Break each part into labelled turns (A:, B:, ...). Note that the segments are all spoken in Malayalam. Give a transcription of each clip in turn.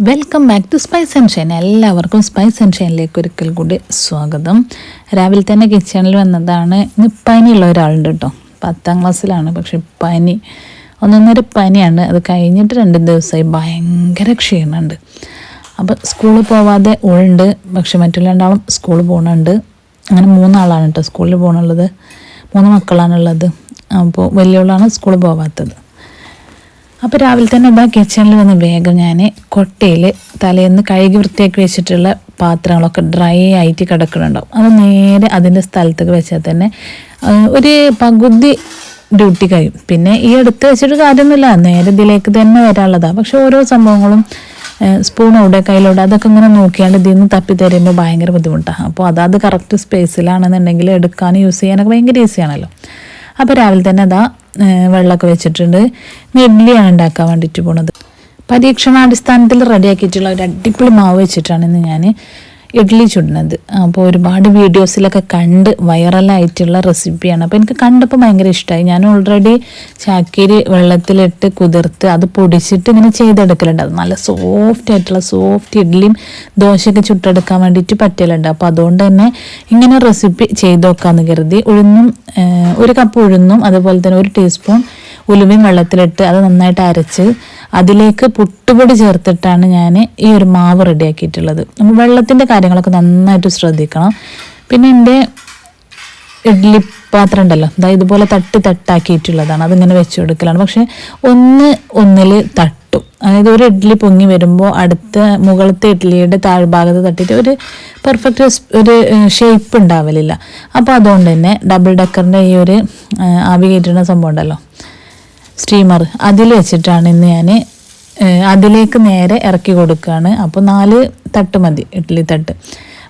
A: Welcome back to spice and shine. എല്ലാവർക്കും സ്പൈസ് ആൻഡ് ഷൈനിലേക്ക് ഒരിക്കൽ കൂടി സ്വാഗതം. രാവിലെ തന്നെ കിച്ചണിൽ വന്നതാണ്. ഇന്ന് പനിയുള്ള ഒരാളുണ്ട് കേട്ടോ. 10ാം ക്ലാസ്സിലാണ്, പക്ഷെ പനി ഒന്നൊന്നര പനിയാണ്. അത് കഴിഞ്ഞിട്ട് 2 ദിവസമായി ഭയങ്കര ക്ഷീണമുണ്ട്. അപ്പോൾ സ്കൂളിൽ പോവാതെ ഉണ്ട്, പക്ഷെ മറ്റുള്ള 2 ആളും സ്കൂളിൽ പോകുന്നുണ്ട്. അങ്ങനെ 3 ആളാണ് കേട്ടോ സ്കൂളിൽ പോകുന്നുള്ളത്. 3 മക്കളാണുള്ളത്. അപ്പോൾ വലിയവളാണ് സ്കൂളിൽ പോവാത്തത്. അപ്പോൾ രാവിലെ തന്നെ കിച്ചണിൽ വന്ന് വേഗം ഞാൻ കൊട്ടയിൽ തലേന്ന് കഴുകി വൃത്തിയാക്കി വെച്ചിട്ടുള്ള പാത്രങ്ങളൊക്കെ ഡ്രൈ ആയിട്ട് കിടക്കുന്നുണ്ടാവും. അത് നേരെ അതിൻ്റെ സ്ഥലത്തേക്ക് വെച്ചാൽ തന്നെ ഒരു പകുതി ഡ്യൂട്ടി കഴിയും. പിന്നെ ഈ എടുത്ത് വെച്ചിട്ട് കാര്യമൊന്നുമില്ല, നേരെ ഇതിലേക്ക് തന്നെ വരാനുള്ളതാണ്. പക്ഷെ ഓരോ സംഭവങ്ങളും സ്പൂണോടെ കയ്യിലോടെ അതൊക്കെ ഇങ്ങനെ നോക്കിയാണ്ട് ഇതിൽ നിന്ന് തപ്പി തരുമ്പോൾ ഭയങ്കര ബുദ്ധിമുട്ടാണ്. അപ്പോൾ അതാത് കറക്റ്റ് സ്പേസിലാണെന്നുണ്ടെങ്കിൽ എടുക്കാനും യൂസ് ചെയ്യാനൊക്കെ ഭയങ്കര ഈസിയാണല്ലോ. അപ്പോൾ രാവിലെ തന്നെ വെള്ളമൊക്കെ വെച്ചിട്ടുണ്ട്. ഇഡ്ഡലിയാണ് ഉണ്ടാക്കാൻ വേണ്ടിയിട്ട് പോണത്. പരീക്ഷണാടിസ്ഥാനത്തിൽ റെഡിയാക്കിയിട്ടുള്ള ഒരു അടിപൊളി മാവ് വെച്ചിട്ടാണ് ഇന്ന് ഞാൻ ഇഡ്ഡലി ചുടുന്നത്. അപ്പോൾ ഒരുപാട് വീഡിയോസിലൊക്കെ കണ്ട് വൈറലായിട്ടുള്ള റെസിപ്പിയാണ്. അപ്പോൾ എനിക്ക് കണ്ടപ്പോൾ ഭയങ്കര ഇഷ്ടമായി. ഞാൻ ഓൾറെഡി ചാക്കിരി വെള്ളത്തിലിട്ട് കുതിർത്ത് അത് പൊടിച്ചിട്ട് ഇങ്ങനെ ചെയ്തെടുക്കലുണ്ട്. അത് നല്ല സോഫ്റ്റ് ഇഡ്ഡലിയും ദോശയൊക്കെ ചുട്ടെടുക്കാൻ വേണ്ടിയിട്ട് പറ്റലുണ്ട്. അപ്പോൾ അതുകൊണ്ട് തന്നെ ഇങ്ങനെ റെസിപ്പി ചെയ്ത് നോക്കാമെന്ന് കരുതി. ഒരു കപ്പ് ഉഴുന്നും അതുപോലെ തന്നെ 1 ടീസ്പൂൺ ഉലുവയും വെള്ളത്തിലിട്ട് അത് നന്നായിട്ട് അരച്ച് അതിലേക്ക് പുട്ടുപൊടി ചേർത്തിട്ടാണ് ഞാൻ ഈ ഒരു മാവ് റെഡിയാക്കിയിട്ടുള്ളത്. നമ്മൾ വെള്ളത്തിൻ്റെ കാര്യങ്ങളൊക്കെ നന്നായിട്ട് ശ്രദ്ധിക്കണം. പിന്നെ എൻ്റെ ഇഡ്ഡലി പാത്രം ഉണ്ടല്ലോ, ഇതുപോലെ തട്ടാക്കിയിട്ടുള്ളതാണ്. അതിങ്ങനെ വെച്ച് കൊടുക്കലാണ്. പക്ഷെ ഒന്നിൽ തട്ടും. അതായത് ഒരു ഇഡ്ഡലി പൊങ്ങി വരുമ്പോൾ മുകളത്തെ ഇഡ്ഡലിയുടെ താഴ്ഭാഗത്ത് തട്ടിയിട്ട് ഒരു പെർഫെക്റ്റ് ഒരു ഷേപ്പ് ഉണ്ടാവലില്ല. അപ്പോൾ അതുകൊണ്ട് തന്നെ ഡബിൾ ഡക്കറിൻ്റെ ഈ ഒരു ആവി കയറ്റുന്ന സംഭവം ഉണ്ടല്ലോ, സ്റ്റീമർ, അതിൽ വെച്ചിട്ടാണ് ഇന്ന് ഞാൻ അതിലേക്ക് നേരെ ഇറക്കി കൊടുക്കുകയാണ്. അപ്പോൾ 4 തട്ട് മതി ഇഡ്ഡലി തട്ട്.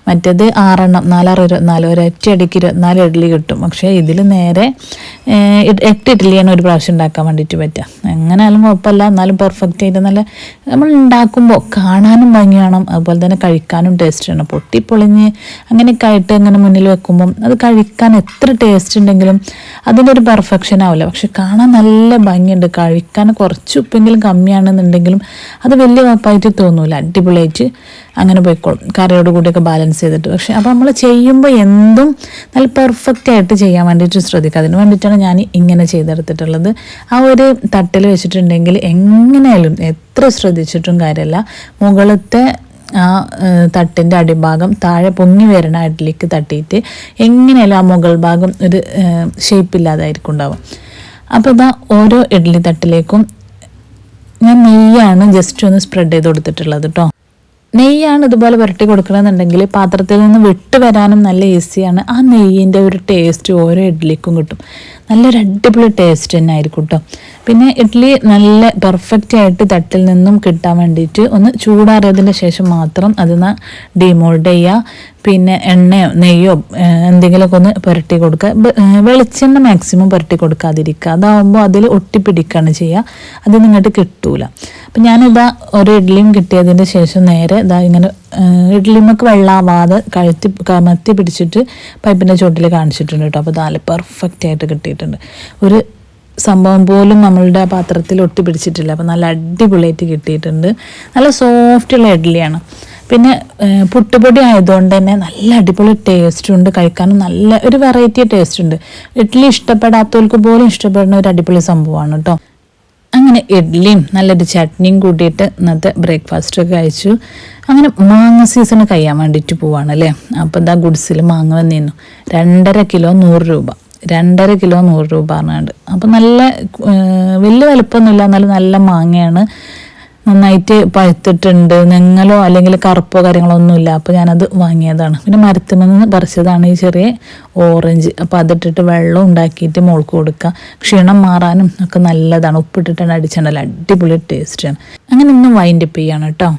A: മറ്റേത് 6 എണ്ണം, 4 24, ഒരൊറ്റ അടിക്ക് 24 ഇഡ്ഡലി കിട്ടും. പക്ഷേ ഇതിൽ നേരെ 8 ഇഡ്ഡലിയാണ് ഒരു പ്രാവശ്യം ഉണ്ടാക്കാൻ വേണ്ടിയിട്ട് പറ്റുക. എങ്ങനെയാലും കുഴപ്പമില്ല, എന്നാലും പെർഫെക്റ്റ് ആയിട്ട് നല്ല നമ്മൾ ഉണ്ടാക്കുമ്പോൾ കാണാനും ഭംഗിയാണ്, അതുപോലെ തന്നെ കഴിക്കാനും ടേസ്റ്റാണ്. പൊട്ടിപ്പൊളിഞ്ഞ് അങ്ങനെയൊക്കെ ആയിട്ട് ഇങ്ങനെ മുന്നിൽ വെക്കുമ്പം അത് കഴിക്കാൻ എത്ര ടേസ്റ്റ് ഉണ്ടെങ്കിലും അതിൻ്റെ ഒരു പെർഫെക്ഷൻ ആവില്ല. പക്ഷെ കാണാൻ നല്ല ഭംഗിയുണ്ട്. കഴിക്കാൻ കുറച്ച് ഉപ്പെങ്കിലും കമ്മിയാണെന്നുണ്ടെങ്കിലും അത് വലിയ കുഴപ്പമായിട്ട് തോന്നൂല. അടിപൊളിയായിട്ട് അങ്ങനെ പോയിക്കോളും, കറിയോട് കൂടിയൊക്കെ ബാലൻസ് ചെയ്തിട്ട്. പക്ഷെ അപ്പോൾ നമ്മൾ ചെയ്യുമ്പോൾ എന്തും നല്ല പെർഫെക്റ്റ് ആയിട്ട് ചെയ്യാൻ വേണ്ടിയിട്ട് ശ്രദ്ധിക്കുക. അതിന് വേണ്ടിയിട്ടാണ് ഞാൻ ഇങ്ങനെ ചെയ്തെടുത്തിട്ടുള്ളത്. ആ ഒരു തട്ടിൽ വെച്ചിട്ടുണ്ടെങ്കിൽ എങ്ങനെയായാലും എത്ര ശ്രദ്ധിച്ചിട്ടും കാര്യമല്ല, മുകളിലത്തെ ആ തട്ടിൻ്റെ അടിഭാഗം താഴെ പൊങ്ങി വരുന്ന ഇഡ്ഡലിക്ക് തട്ടിയിട്ട് എങ്ങനെയായാലും ആ മുകൾ ഭാഗം ഒരു ഷേപ്പില്ലാതായിരിക്കും ഉണ്ടാവും. അപ്പോൾ ഓരോ ഇഡ്ഡലി തട്ടിലേക്കും ഞാൻ നെയ്യാണ് ജസ്റ്റ് ഒന്ന് സ്പ്രെഡ് ചെയ്ത് കൊടുത്തിട്ടുള്ളത് കേട്ടോ. നെയ്യാണ് ഇതുപോലെ പുരട്ടി കൊടുക്കണമെന്നുണ്ടെങ്കിൽ പാത്രത്തിൽ നിന്ന് വിട്ട് വരാനും നല്ല ഈസിയാണ്. ആ നെയ്യിൻ്റെ ഒരു ടേസ്റ്റ് ഓരോ ഇഡ്ഡലിക്കും കിട്ടും. നല്ലൊരു അടിപൊളി ടേസ്റ്റ് തന്നെ ആയിരിക്കും കേട്ടോ. പിന്നെ ഇഡ്ഡലി നല്ല പെർഫെക്റ്റ് ആയിട്ട് തട്ടിൽ നിന്നും കിട്ടാൻ വേണ്ടിയിട്ട് ഒന്ന് ചൂടാറിയതിന് ശേഷം മാത്രം അതിന് ഡീമോൾഡ് ചെയ്യുക. പിന്നെ എണ്ണയോ നെയ്യോ എന്തെങ്കിലുമൊക്കെ ഒന്ന് പുരട്ടി കൊടുക്കുക. വെളിച്ചെണ്ണ മാക്സിമം പുരട്ടി കൊടുക്കാതിരിക്കുക. അതാവുമ്പോൾ അതിൽ ഒട്ടിപ്പിടിക്കുകയാണ് ചെയ്യുക, അത് നിങ്ങോട്ട് കിട്ടൂല. അപ്പം ഞാനിതാ ഒരു ഇഡ്ഡലിയും കിട്ടിയതിൻ്റെ ശേഷം നേരെ ഇങ്ങനെ ഇഡ്ഡലിമൊക്കെ വെള്ളമാവാതെ കമത്തി പിടിച്ചിട്ട് പൈപ്പിൻ്റെ ചോട്ടിൽ കാണിച്ചിട്ടുണ്ട് കേട്ടോ. അപ്പോൾ നല്ല പെർഫെക്റ്റ് ആയിട്ട് കിട്ടിയിട്ടുണ്ട്. ഒരു സംഭവം പോലും നമ്മളുടെ പാത്രത്തിൽ ഒട്ടി പിടിച്ചിട്ടില്ല. അപ്പോൾ നല്ല അടിപൊളിയായിട്ട് കിട്ടിയിട്ടുണ്ട്. നല്ല സോഫ്റ്റുള്ള ഇഡ്ഡലിയാണ്. പിന്നെ പുട്ടുപൊടി ആയതുകൊണ്ട് തന്നെ നല്ല അടിപൊളി ടേസ്റ്റും ഉണ്ട്. കഴിക്കാനും നല്ല ഒരു വെറൈറ്റി ടേസ്റ്റ് ഉണ്ട്. ഇഡ്ഡലി ഇഷ്ടപ്പെടാത്തവർക്ക് പോലും ഇഷ്ടപ്പെടുന്ന ഒരു അടിപൊളി സംഭവമാണ് കേട്ടോ. അങ്ങനെ ഇഡ്ഡലിയും നല്ലൊരു ചട്നിയും കൂട്ടിയിട്ട് ഇന്നത്തെ ബ്രേക്ക്ഫാസ്റ്റൊക്കെ കഴിച്ചു. അങ്ങനെ മാങ്ങ സീസൺ കഴിയാൻ വേണ്ടിയിട്ട് പോവാണ് അല്ലേ. അപ്പോൾ ഗുഡ്സിൽ മാങ്ങ വന്നിരുന്നു. 2.5 കിലോ 100 രൂപ. 2.5 കിലോ 100 രൂപ പറഞ്ഞുണ്ട്. അപ്പോൾ നല്ല വലിയ വലുപ്പമൊന്നുമില്ല, എന്നാലും നല്ല മാങ്ങയാണ്. നന്നായിട്ട് പഴുത്തിട്ടുണ്ട്. നെങ്ങലോ അല്ലെങ്കിൽ കറുപ്പോ കാര്യങ്ങളോ ഒന്നുമില്ല. അപ്പോൾ ഞാനത് വാങ്ങിയതാണ്. പിന്നെ മരത്തിൽ നിന്ന് പറിച്ചതാണ് ഈ ചെറിയ ഓറഞ്ച്. അപ്പോൾ അതിട്ടിട്ട് വെള്ളം ഉണ്ടാക്കിയിട്ട് മോൾക്ക് കൊടുക്കുക. ക്ഷീണം മാറാനും ഒക്കെ നല്ലതാണ്. ഉപ്പിട്ടിട്ടാണ് അടിച്ചിട്ടുണ്ടല്ലോ, അടിപൊളി ടേസ്റ്റാണ്. അങ്ങനെ ഇന്ന് വൈൻഡപ്പ് ചെയ്യാണ് കേട്ടോ.